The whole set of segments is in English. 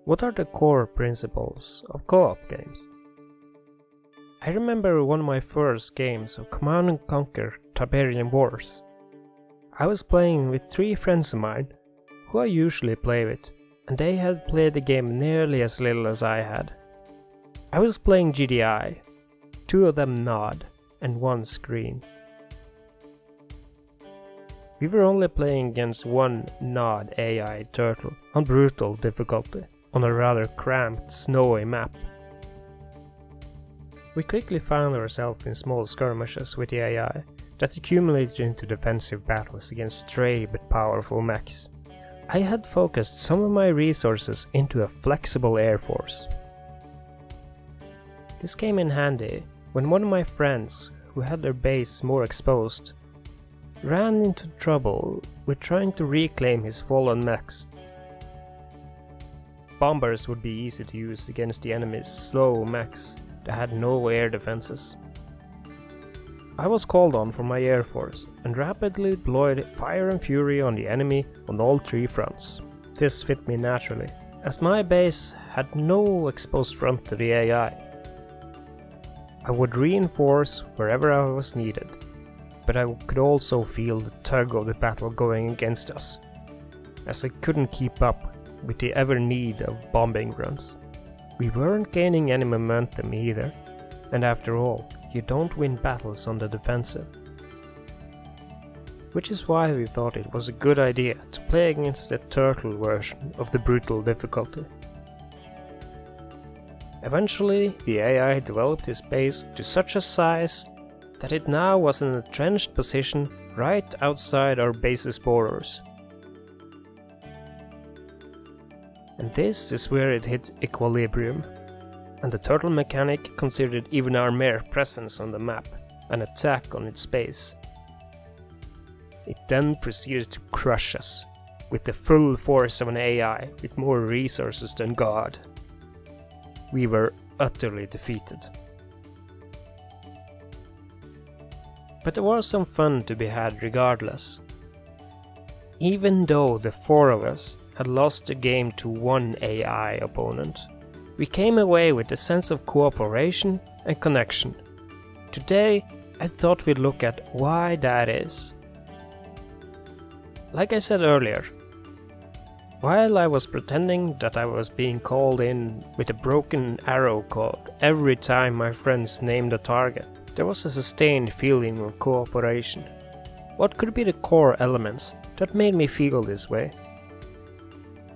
What are the core principles of co-op games? I remember one of my first games of Command & Conquer Tiberian Wars. I was playing with 3 friends of mine, who I usually play with, and they had played the game nearly as little as I had. I was playing GDI, 2 of them Nod, and 1 Screen. We were only playing against 1 Nod AI turtle on brutal difficulty, on a rather cramped, snowy map. We quickly found ourselves in small skirmishes with the AI that accumulated into defensive battles against stray but powerful mechs. I had focused some of my resources into a flexible air force. This came in handy when one of my friends, who had their base more exposed, ran into trouble with trying to reclaim his fallen mechs. Bombers would be easy to use against the enemy's slow mechs that had no air defenses. I was called on for my air force and rapidly deployed fire and fury on the enemy on all 3 fronts. This fit me naturally, as my base had no exposed front to the AI. I would reinforce wherever I was needed, but I could also feel the tug of the battle going against us, as I couldn't keep up with the ever need of bombing runs. We weren't gaining any momentum either, and after all, you don't win battles on the defensive. Which is why we thought it was a good idea to play against the turtle version of the brutal difficulty. Eventually, the AI developed its base to such a size that it now was in a entrenched position right outside our base's borders. And this is where it hit equilibrium, and the turtle mechanic considered even our mere presence on the map an attack on its base. It then proceeded to crush us, with the full force of an AI with more resources than God. We were utterly defeated. But there was some fun to be had regardless. Even though the 4 of us had lost the game to 1 AI opponent, we came away with a sense of cooperation and connection. Today, I thought we'd look at why that is. Like I said earlier, while I was pretending that I was being called in with a broken arrow code every time my friends named a target, there was a sustained feeling of cooperation. What could be the core elements that made me feel this way?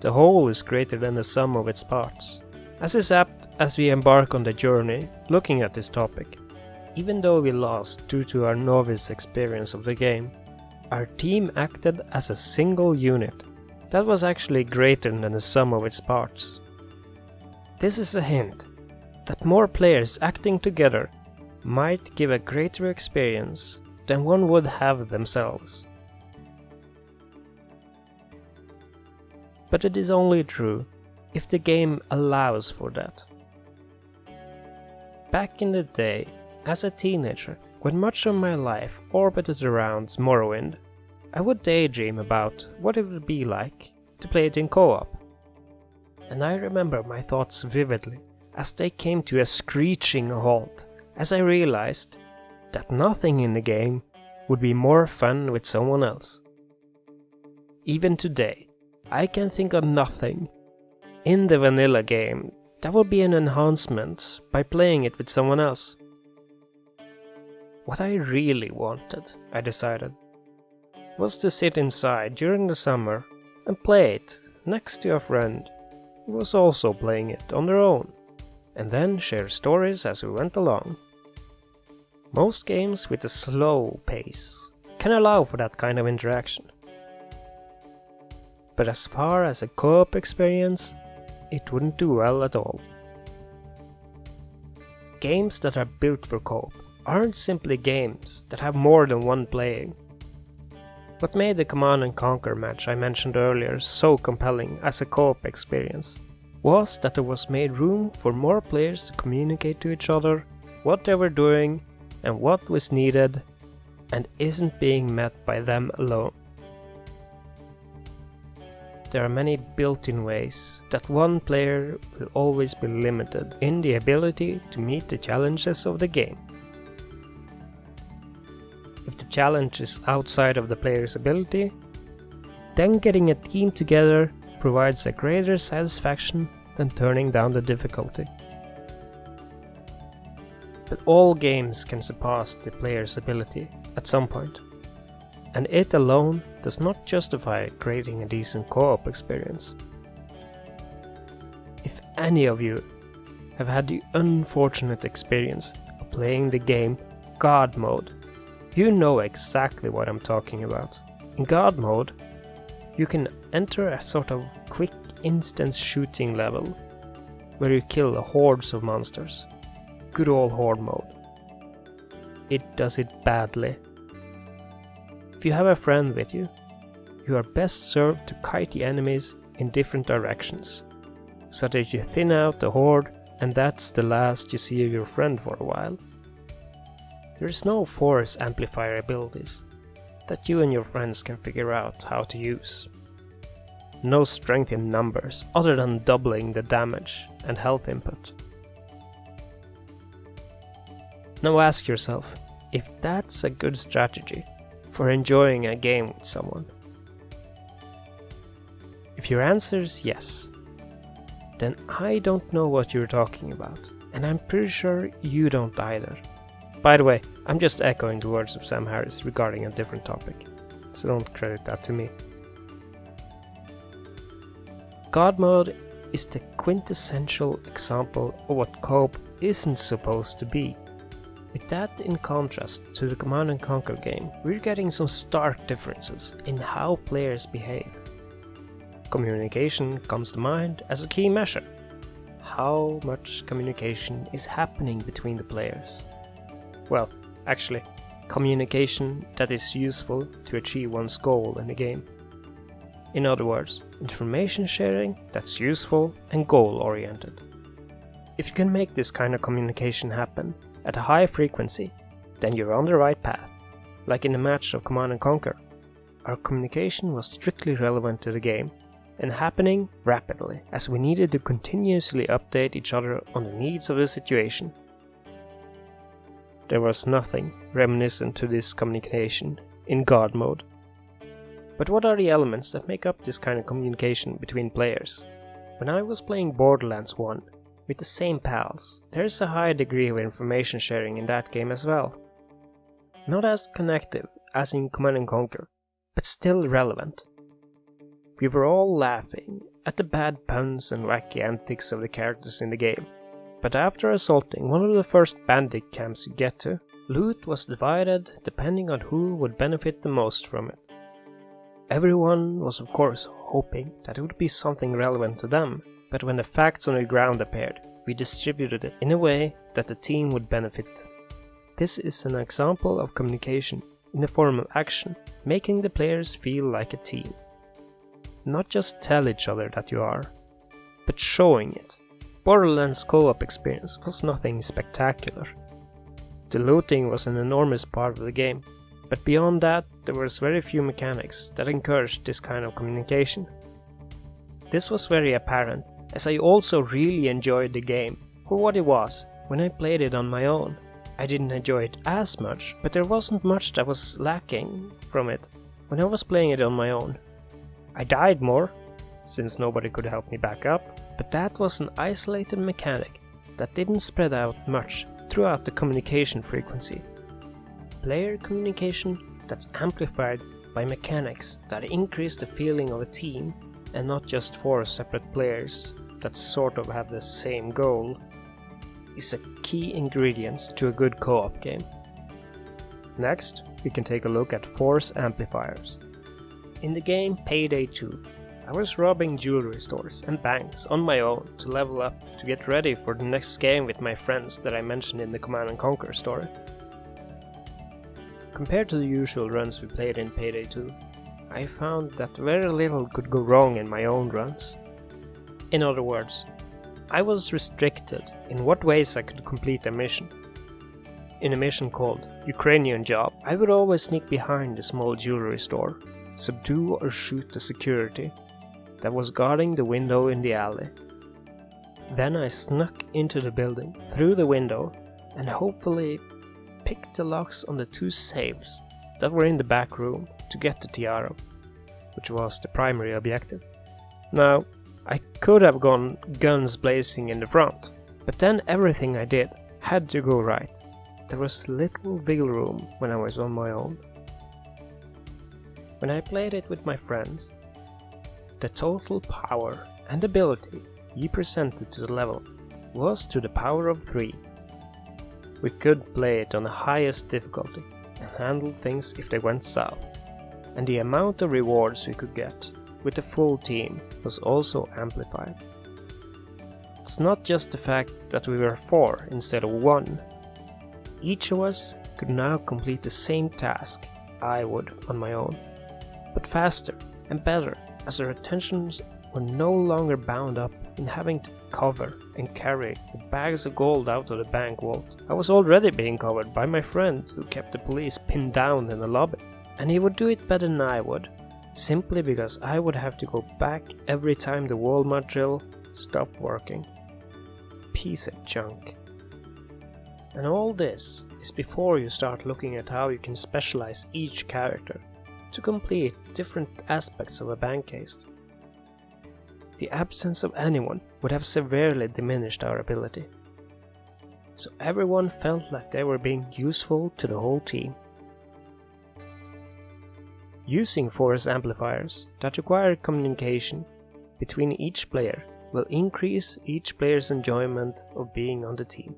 The whole is greater than the sum of its parts, as is apt as we embark on the journey looking at this topic. Even though we lost due to our novice experience of the game, our team acted as a single unit that was actually greater than the sum of its parts. This is a hint that more players acting together might give a greater experience than one would have themselves. But it is only true if the game allows for that. Back in the day, as a teenager, when much of my life orbited around Morrowind, I would daydream about what it would be like to play it in co-op. And I remember my thoughts vividly as they came to a screeching halt as I realized that nothing in the game would be more fun with someone else. Even today, I can think of nothing in the vanilla game that would be an enhancement by playing it with someone else. What I really wanted, I decided, was to sit inside during the summer and play it next to a friend who was also playing it on their own, and then share stories as we went along. Most games with a slow pace can allow for that kind of interaction. But as far as a co-op experience, it wouldn't do well at all. Games that are built for co-op aren't simply games that have more than one playing. What made the Command & Conquer match I mentioned earlier so compelling as a co-op experience was that there was made room for more players to communicate to each other what they were doing and what was needed, and isn't being met by them alone. there are many built-in ways that one player will always be limited in the ability to meet the challenges of the game. If the challenge is outside of the player's ability, then getting a team together provides a greater satisfaction than turning down the difficulty. But all games can surpass the player's ability at some point, and it alone does not justify creating a decent co-op experience. If any of you have had the unfortunate experience of playing the game God Mode, you know exactly what I'm talking about. In God Mode, you can enter a sort of quick instance shooting level where you kill hordes of monsters. Good old horde mode. It does it badly. If you have a friend with you, you are best served to kite the enemies in different directions, so that you thin out the horde and that's the last you see of your friend for a while. There is no force amplifier abilities that you and your friends can figure out how to use. No strength in numbers other than doubling the damage and health input. Now ask yourself if that's a good strategy for enjoying a game with someone. If your answer is yes, then I don't know what you're talking about, and I'm pretty sure you don't either. By the way, I'm just echoing the words of Sam Harris regarding a different topic, so don't credit that to me. God Mode is the quintessential example of what co-op isn't supposed to be. With that in contrast to the Command & Conquer game, we're getting some stark differences in how players behave. Communication comes to mind as a key measure. How much communication is happening between the players? Well, actually, communication that is useful to achieve one's goal in the game. In other words, information sharing that's useful and goal-oriented. If you can make this kind of communication happen at a high frequency, then you're on the right path. Like in the match of Command & Conquer, our communication was strictly relevant to the game and happening rapidly, as we needed to continuously update each other on the needs of the situation. There was nothing reminiscent to this communication in God Mode. But what are the elements that make up this kind of communication between players? When I was playing Borderlands 1 with the same pals, there's a high degree of information sharing in that game as well. Not as connective as in Command & Conquer, but still relevant. We were all laughing at the bad puns and wacky antics of the characters in the game. But after assaulting one of the first bandit camps you get to, loot was divided depending on who would benefit the most from it. Everyone was of course hoping that it would be something relevant to them, but when the facts on the ground appeared, we distributed it in a way that the team would benefit. This is an example of communication in the form of action, making the players feel like a team. Not just tell each other that you are, but showing it. Borderlands co-op experience was nothing spectacular. The looting was an enormous part of the game, but beyond that there was very few mechanics that encouraged this kind of communication. This was very apparent, as I also really enjoyed the game for what it was when I played it on my own. I didn't enjoy it as much, but there wasn't much that was lacking from it when I was playing it on my own. I died more, since nobody could help me back up, but that was an isolated mechanic that didn't spread out much throughout the communication frequency. Player communication that's amplified by mechanics that increase the feeling of a team and not just four separate players that sort of have the same goal is a key ingredient to a good co-op game. Next, we can take a look at force amplifiers. In the game Payday 2, I was robbing jewelry stores and banks on my own to level up to get ready for the next game with my friends that I mentioned in the Command & Conquer story. Compared to the usual runs we played in Payday 2, I found that very little could go wrong in my own runs. In other words, I was restricted in what ways I could complete a mission. In a mission called Ukrainian Job, I would always sneak behind the small jewelry store, subdue or shoot the security, that was guarding the window in the alley. Then I snuck into the building, through the window, and hopefully picked the locks on the 2 safes that were in the back room to get the tiara, which was the primary objective. Now, I could have gone guns blazing in the front, but then everything I did had to go right. There was little wiggle room when I was on my own. When I played it with my friends, the total power and ability he presented to the level was to the power of 3. We could play it on the highest difficulty and handle things if they went south, and the amount of rewards we could get with the full team was also amplified. It's not just the fact that we were 4 instead of 1. Each of us could now complete the same task I would on my own, but faster and better, as our attentions were no longer bound up in having to cover and carry the bags of gold out of the bank vault. I was already being covered by my friend who kept the police pinned down in the lobby, and he would do it better than I would, simply because I would have to go back every time the Walmart drill stopped working. Piece of junk. And all this is before you start looking at how you can specialize each character to complete different aspects of a bank heist. The absence of anyone would have severely diminished our ability, so everyone felt like they were being useful to the whole team. Using force amplifiers that require communication between each player will increase each player's enjoyment of being on the team.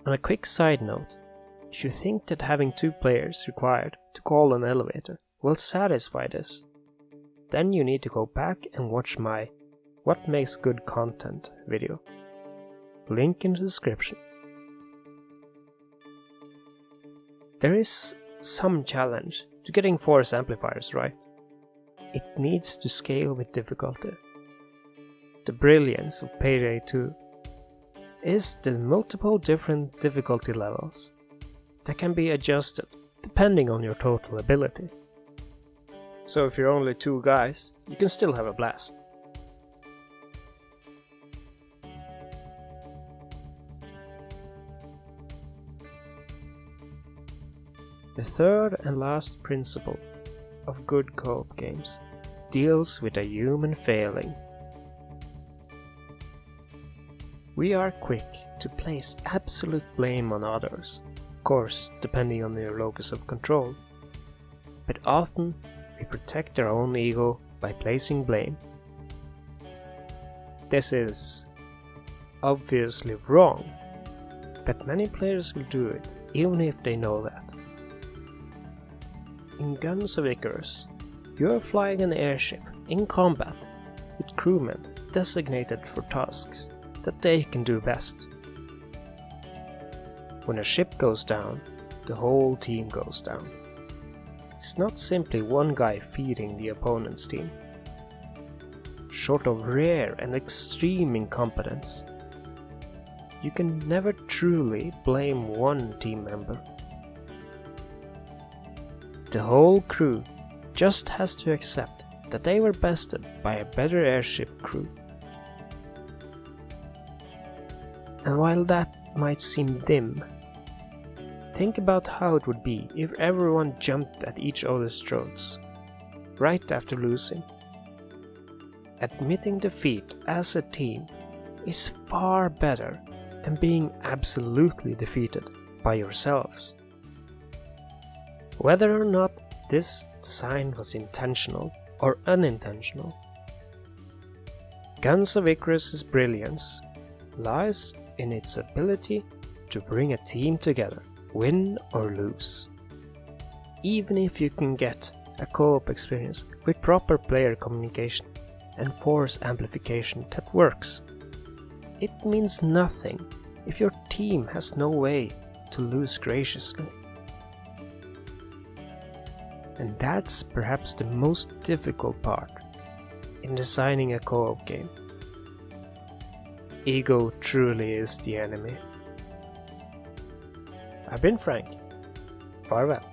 On a quick side note, if you think that having 2 players required to call an elevator will satisfy this, then you need to go back and watch my What Makes Good Content video. Link in the description. There is some challenge to getting force amplifiers right. It needs to scale with difficulty. The brilliance of Payday 2 is the multiple different difficulty levels that can be adjusted depending on your total ability. So if you're only 2 guys, you can still have a blast. The third and last principle of good co-op games deals with a human failing. We are quick to place absolute blame on others, of course depending on your locus of control, but often we protect our own ego by placing blame. This is obviously wrong, but many players will do it even if they know that. In Guns of Icarus, you are flying an airship in combat with crewmen designated for tasks that they can do best. When a ship goes down, the whole team goes down. It's not simply one guy feeding the opponent's team. Short of rare and extreme incompetence, you can never truly blame one team member. The whole crew just has to accept that they were bested by a better airship crew. And while that might seem dim, think about how it would be if everyone jumped at each other's throats right after losing. Admitting defeat as a team is far better than being absolutely defeated by yourselves. Whether or not this design was intentional or unintentional, Guns of Icarus' brilliance lies in its ability to bring a team together, win or lose. Even if you can get a co-op experience with proper player communication and force amplification that works, it means nothing if your team has no way to lose graciously. And that's perhaps the most difficult part in designing a co-op game. Ego truly is the enemy. I've been Frank. Farewell.